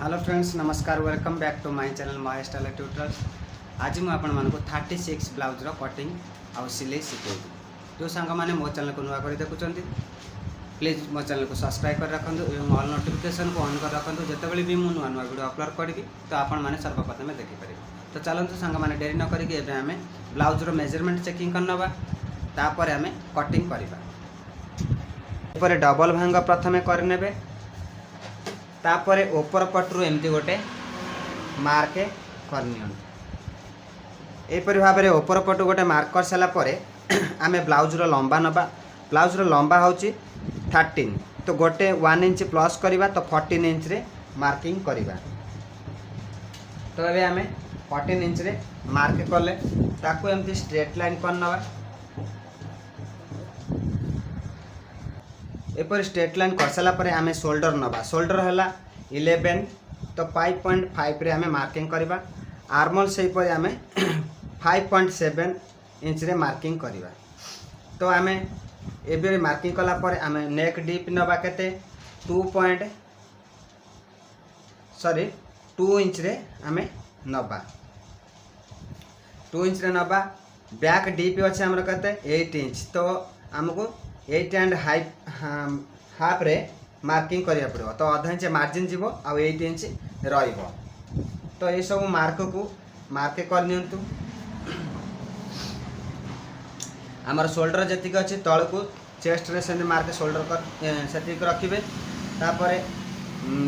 Hello friends, नमस्कार। Welcome back to my channel Mahesh Tailor tutorials. आज मुझे आपको 36 ब्लाउज कटिंग आउ सिलाई शिखेबी। जो सांग मैंने मो चैनल को नुआ कर देखुं प्लीज मो चैनल को सब्सक्राइब कर रखु और ऑल नोटिफिकेशन को ऑन कर रखु। जितेबाला भी मुझे नुआ नुआ वीडियो अपलोड करी तो आपने सर्वप्रथम देखिपारे। तो चलते सांग मैंने डेरी न करें आम ब्लाउज मेजरमेंट चेकिंग करनवा, तापर आम कटिंग करवा। डबल भांग प्रथम करने, तापर ओपर पटरू एमती गोटे मार्क करनी। एपरी भाव में ओपर पटू गोटे मार्क कर सारापर आम ब्लाउज लंबा नवा। ब्लाउज लंबा हूँ 13, तो गोटे 1 इंच प्लस करवा तो 14 इंच रे मार्किंग करवा। तो ये आम 14 इंच रे मार्क कले ताकू एमती स्ट्रेट लाइन करनवा। एपर स्ट्रेट लाइन कर सारापर आम शोल्डर नवा। शोल्डर है 11, तो 5.5 रे आम मार्किंग करवा। आर्मल से आम 5.7 इंच रे मार्किंग करवा। तो आम ए मार्किंग कलापर आम नेक डीप नवा केते 2 इंच रे आम नवा। 2 इंच रे नवा। बैक डीप अच्छे आमर केते 8 इंच, तो आमको 8.5 रे मार्किंग करिया पड़ो। तो आधा इंच मार्जिन जीवो आ 8 इंच रहिबो। तो ये सब मार्क को मार्क कर नियंतु। आमर शोल्डर जतिक अच्छी तल को चेस्ट रे से मार्क शोल्डर कर सेतिक रखिबे। तापर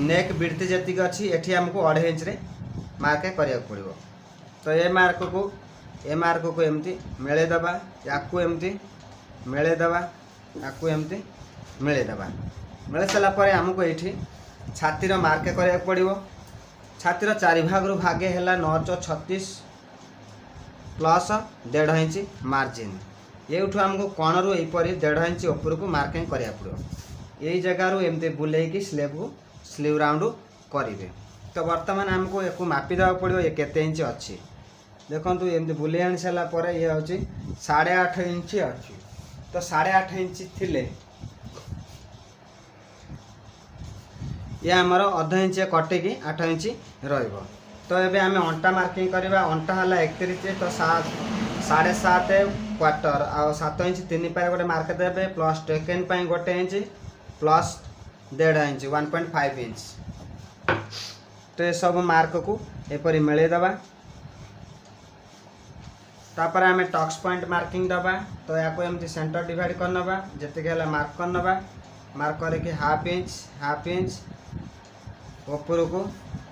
नेक बिड्थ जतिक अच्छी एठी हमको 2.5 इंच रे मार्क करिया पड़ो। तो ये मार्क को एमती मेले दबा, याकू एमती मेले दबा, याकू एमती मेले दबा। मेले सारापर आमको ये छातीर मार्क करिया पड़ो। छातीर 4 भाग भागे है 936 प्लस 1.5 इंच मार्जिन। ये आमको कणरू यहीपरि 1.5 इंच ऊपर को मार्किंग करिया पड़ो। यही जगार एमती बुलेकी स्लीव राउंड करेंगे। तो बर्तमान आमको एक मापी देवा पड़ो ये केते इंच अच्छी। देखो एमती बुले आनी सारापर ये हूँ 8.5 इंच अच्छी। तो 8.5 इंच थिले ये आमर अधा इंच कटिकी 8 इंच रहिबो। तो ये आम अंटा मार्किंग करवा। अंटा है 31, तो 7.5 क्वार्टर आ 7 इंच 3 पाए गोटे मार्क देवे, प्लस टेकेन पाई 1 इंच प्लस 1.5 इंच 1.5 इंच। तो ये सब मार्क को एपरी मेले दबा। तापर आम टक्स पॉइंट मार्किंग दबा। तो या एमती सेंटर डिवाइड करनवा, जतिक मार्क करनवा। मार्क करके हाफ इंच ऊपर को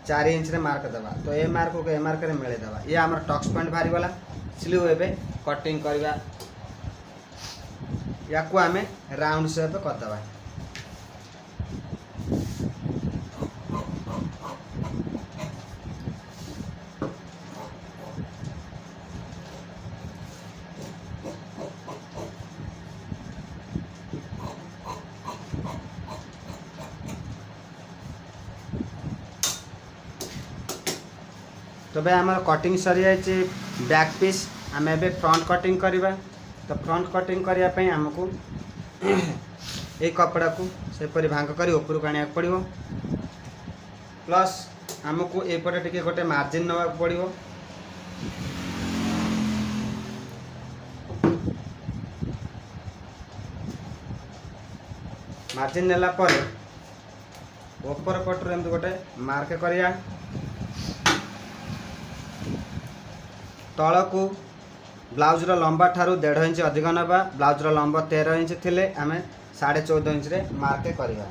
4 इंच रे मार्क दबा। तो ये मार्क को ए मार्क रे मेले दबा। ये आमर टक्स पॉइंट बाहरी गला। स्लीव एबे कटिंग करवा। याकू आम राउंड शेप करदबा। तो भाई आम कटिंग सरी जाइए बैक पीस। आम ए फ्रंट कटिंग करवा। तो फ्रंट कटिंग करने आमको ये कपड़ा को सेपरी भांग कर ऊपर को आने पड़ो। प्लस आमको एपटे टिके गोटे मार्जिन नवा पड़ो। मार्जिन नेला पर ऊपर पटर एमती गोटे मार्क करिया। तल को ब्लाउज लंबा ठारू 1.5 इंच अधिक नवा। ब्लाउज लंबा 13 इंच थिले आम 14.5 इंच रे मार्क करवा।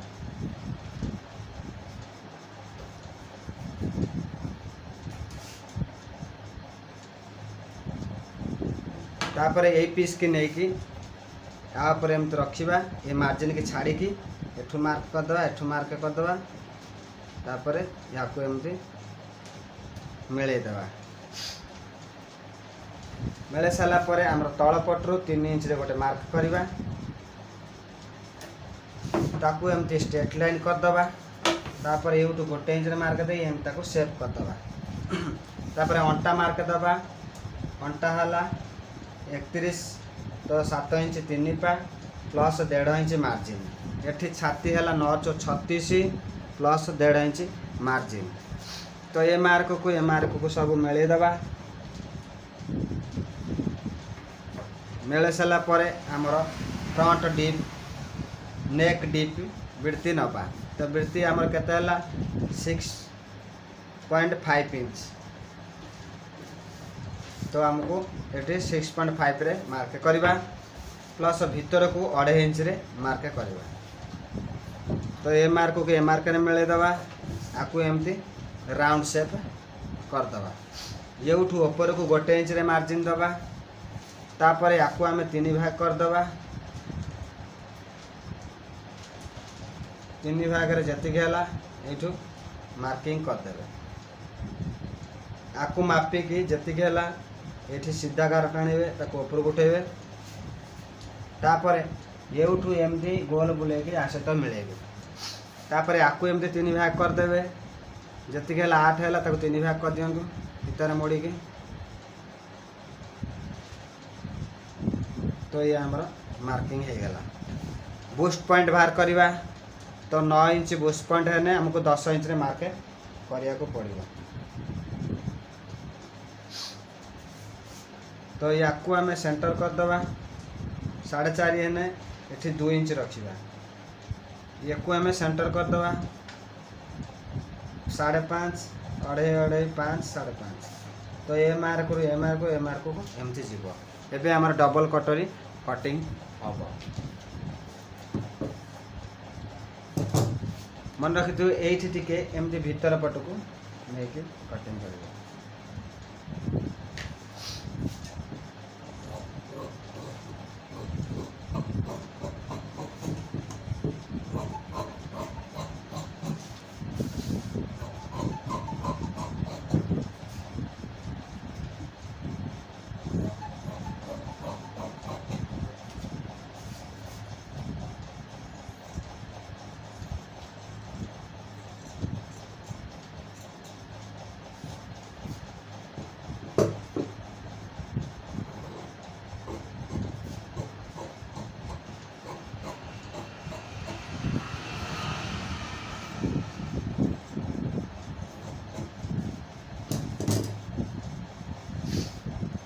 तापर यही पीस की नहीं यापर एमती रखा। ये मार्जिन की छाड़ी की एठू मार्क करदे, एठू मार्क करदे। तापर या एमती मेले दबा। मेले सारापर आम तल पटरू 3 इंच रे गोटे मार्क करवा। ताकू एमती स्ट्रेट लाइन करदबा। तापर यूटू 1 इंच रे मार्क दे एमती सेप करदबा। तापर अंटा मार्क दबा। अंटा है 31, तो 7 इंच 3 पा प्लस 1.5 इंच मार्जिन। एठी छाती है 936 प्लस 1.5 इंच मार्जिन। तो ये मार्क को सब मेले दबा। मेले सारा परे आमर फ्रंट डीप नेक डीप बिड़ती नवा। तो बिड़ती आमर केते 6.5 इंच। तो आमको ये 6.5 रे मार्क करवा प्लस भीतर को 2.5 इंच रे मार्क करवा। तो ये मार्क को मार्क रे मेले दबा। आपको एमती राउंड शेप करदबा। ये उठू ऊपर को 1 इंच रे मार्जिन दबा। तापर आपको आम 3 भाग करदबा। 3 भाग रे जतिक है ये मार्किंग करदे। आपको मापिकी जतिक है ये सीधा गार टाणवे ऊपर उठेबे। तापर ये उठू एमती गोल बुले आसत मिलेबे। तापर आपको एमती 3 भाग करदे। जतिक है 8 है 3 भाग कर दियंतु भीतर मोड़ी के। तो ये आमर मार्किंग हो गला। बूस्ट पॉइंट बाहर करवा। तो 9 इंच बूस्ट पॉइंट है हमको 10 इंच रे मार्क करिया को पड़ेगा। तो या आम सेंटर करदे 4.5 है ये 2 इंच रखा। ये आम सेंटर करदे 5.5 2.5 5 5.5। तो ये मार्क को एमती जीव। एबे आमर डबल कटोरी कटिंग हम। मन रखी थी ये एमती भीतर पट को लेकिन कटिंग कर।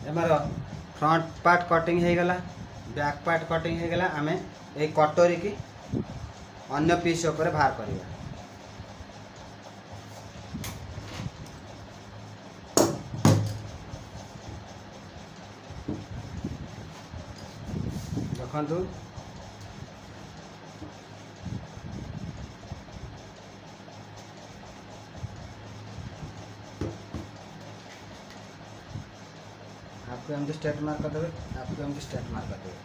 हमारा फ्रंट पार्ट कटिंग हो गला। बैक पार्ट कटिंग हो गला। आमे ए कटोरी की अन्य पीस ऊपर बाहर करवा। देखु आपको एमती स्ट्रेट मार्क कर देवे। आपको एमती स्ट्रेट मार्क कर देवे।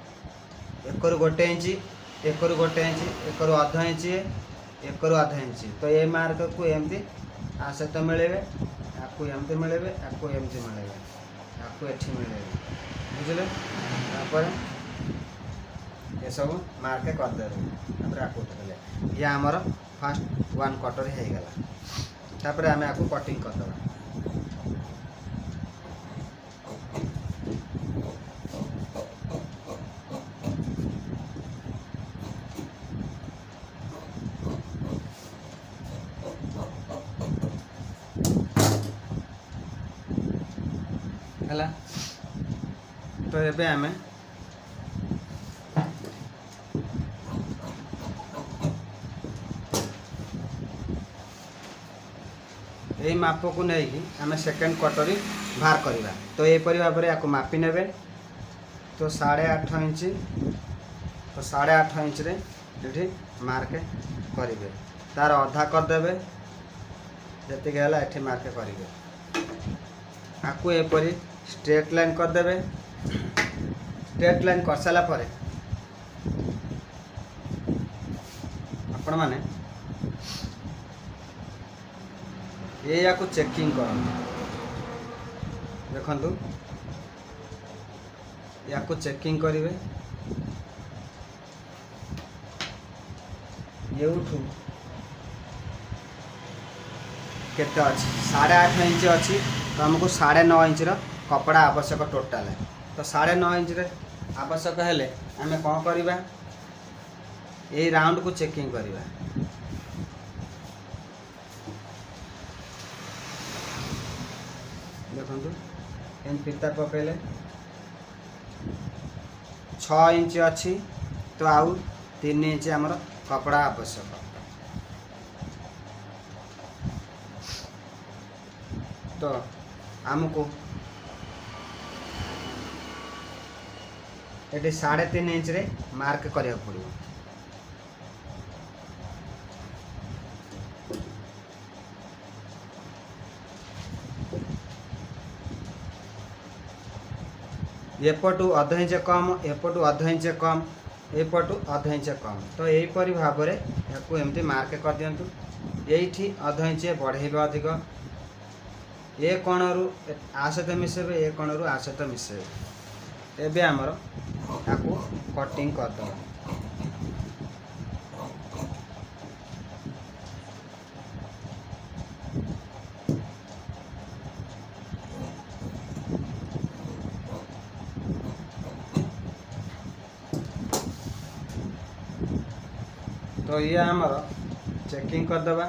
एकरु 1 इंच एकरु 1 इंच एकरु आधा इंच एकरु आधा इंच। तो ये मार्क को एमती आसत मिलेबे। आपको एमती मिलेबे। आपको एमती मिलेबे। आपको एठी मिलेबे। बुझले। तापर ये सब मार्क कर देवे। तापर आपको उठले ये हमर फर्स्ट 1 कटर हो गला। तापर आमे आपको कटिंग कर देबा। है। तो ये आम यही माप को नहीं आम सेकेंड कटोरी बाहर करवा। तो यहपरी भाव में आपको मापी ने। तो 8.5 इंच। तो 8.5 इंच रे ये मार्क करेंगे। तार अधा करदे जी है ये मार्क करेंगे। आपको एपरी स्ट्रेट लाइन करदे। स्ट्रेट लाइन कर सारा पर आपण माने ये या को चेकिंग कर। देखंतु या को चेकिंग करिवे। ये उठू केते अछि 8.5 इंच अछि। तो हमको 9.5 इंच रो कपड़ा आवश्यक टोटाल। तो 9.5 इंच रे आवश्यक हेले आमे कौन करिबा ये राउंड को चेकिंग करिबा। ଦେଖନ୍ତୁ ଏମିତି ଫିତା ପକାଇଲେ 6 ଇଞ୍ଚ ଅଛି ତ ଆଉ 3 ଇଞ୍ଚ ଆମର କପଡ଼ା ଆବଶ୍ୟକ। ତ ଆମକୁ ଏଠି 3.5 ଇଞ୍ଚରେ ମାର୍କ କରିବାକୁ ପଡ଼ିବ। एपटू अध इंच कम, एपटू अध इंच कम, एपटू अध इंच कम। तो यहीपरि भाव में या एमती मार्क कर दिंतु। ये अध इंच बढ़ेबे अधिक, ए कोणरू आ सहित मिसेबे, ए कोणरू आ सहित मिसेबे। एबे आमर याकू कटिंग करदे। तो ये आमर चेकिंग करदे।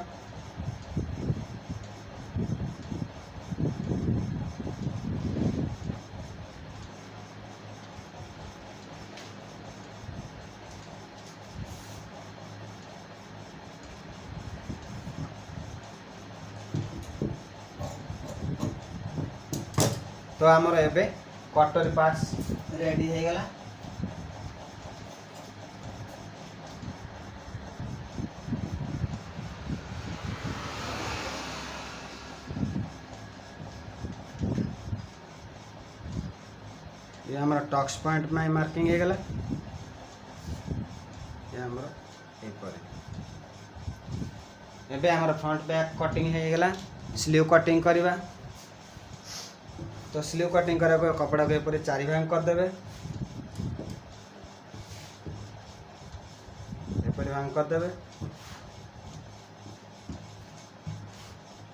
तो आमर एबे कटरी पार्ट्स रेडी हो गला। ये हमारा टक्स पॉइंट में मार्किंग हो गला। ये हमारा एपर एबे हमारा फ्रंट बैक कटिंग हो गला। स्लीव कटिंग करवा। तो स्लीव कटिंग करा कपड़ा को ऊपर 4 भाग कर देबे। एपर भाग कर देबे।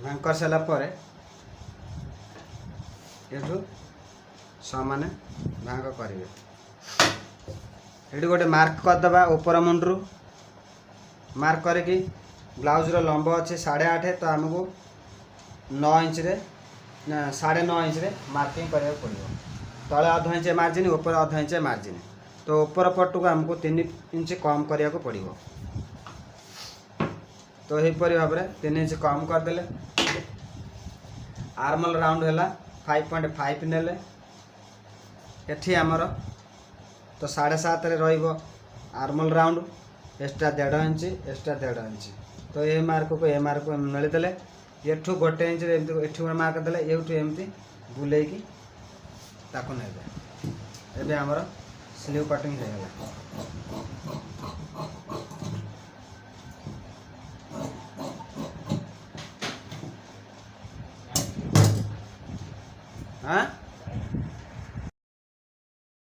भाग कर सारा पर एठू सामान्य भाग करेंगे। ये गोटे मार्क करदे ऊपर मुंडरू मार्क करके ब्लाउज रो लंब अच्छे 8.5 तो आमको 9 इंच रे 9.5 इंच रे मार्किंग करा पड़ो। तले अध इंच मार्जिन, ऊपर अध इंच मार्जिन। तो ऊपर पट को आमको 3 इंच कम करा पड़ो। तो यहीपरि भाव में 3 इंच कम करदे। आर्मल राउंड है 5.5 नेले। एठी आमर तो 7.5 रे रहिबो armhole round, extra 1.5 inch, extra 1.5 inch. तो ये मार्क को ए मार्क को मिले देले। एठू 1 इंच रे एमती एठू मार्क देले, एठू एमती बुलेई की ताको नेबे। एबे आमर स्लीव कटिंग हो गला। हाँ